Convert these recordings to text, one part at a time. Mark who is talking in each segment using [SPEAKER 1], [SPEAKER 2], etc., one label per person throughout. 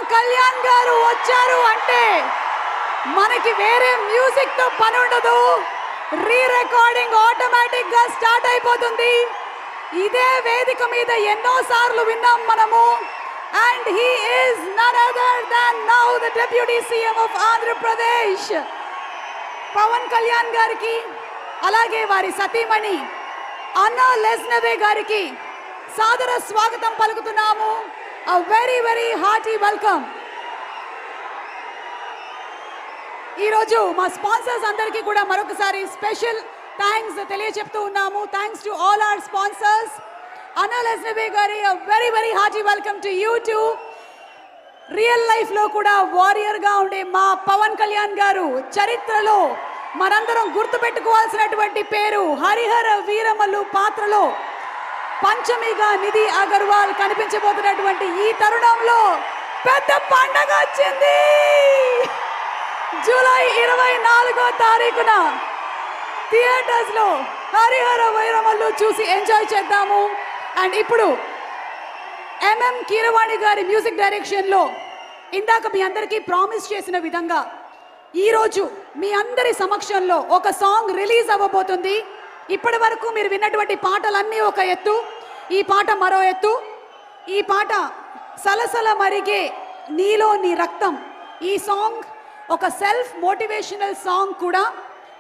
[SPEAKER 1] పవన్ కళ్యాణ్ గారు వచ్చారు అంటే మనకి వేరే మ్యూజిక్ తో పని ఉండదు. రీ రికార్డింగ్ ఆటోమేటిక్ గా స్టార్ట్ అయిపోతుంది. ఇదే వేదిక మీద ఎన్నో సార్లు విన్నాం మనము. And he is none other than now the Deputy CM of Andhra Pradesh. Pawan Kalyan గారికి అలాగే వారి సతీమణి అన్నా లెజ్నవే గారికి సాదర స్వాగతం పలుకుతున్నాము. A very very hearty welcome. ఈరోజు మా స్పాన్సర్స్ అందరికీ కూడా మరొకసారి స్పెషల్ థ్యాంక్స్ తెలియజెప్తూ ఉన్నాము. Thanks to all our sponsors. అన్నా లెజ్నవే గారి a very very hearty welcome to you too. Real life లో కూడా వారియర్ గా ఉండే మా పవన్ కళ్యాణ్ గారు చరిత్రలో మనందరం గుర్తుపెట్టుకోవాల్సినటువంటి పేరు. హరిహర వీరమల్లు పాత్రలో పంచమిగా నిధి అగర్వాల్ కనిపించబోతున్నటువంటి ఈ తరుణంలో పెద్ద పండగ వచ్చింది. జూలై 24వ తారీఖున థియేటర్స్ లో హరిహర వీరమల్లు చూసి ఎంజాయ్ చేద్దాము. అండ్ ఇప్పుడు ఎంఎం కీరవాణి గారి మ్యూజిక్ డైరెక్షన్ లో ఇందాక మీ అందరికీ ప్రామిస్ చేసిన విధంగా ఈరోజు మీ అందరి సమక్షంలో ఒక సాంగ్ రిలీజ్ అవ్వబోతుంది. ఇప్పటి వరకు మీరు విన్నటువంటి పాటలన్నీ ఒక ఎత్తు, ఈ పాట మరో ఎత్తు. ఈ పాట సలసల మరిగే నీలో నీ రక్తం. ఈ సాంగ్ ఒక సెల్ఫ్ మోటివేషనల్ సాంగ్ కూడా.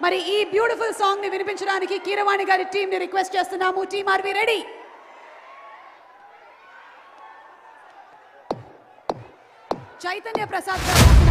[SPEAKER 1] మరి ఈ బ్యూటిఫుల్ సాంగ్ ని వినిపించడానికి కీరవాణి గారి టీమ్ ని రిక్వెస్ట్ చేస్తున్నాము. Team are we ready? Chaitanya Prasad గారు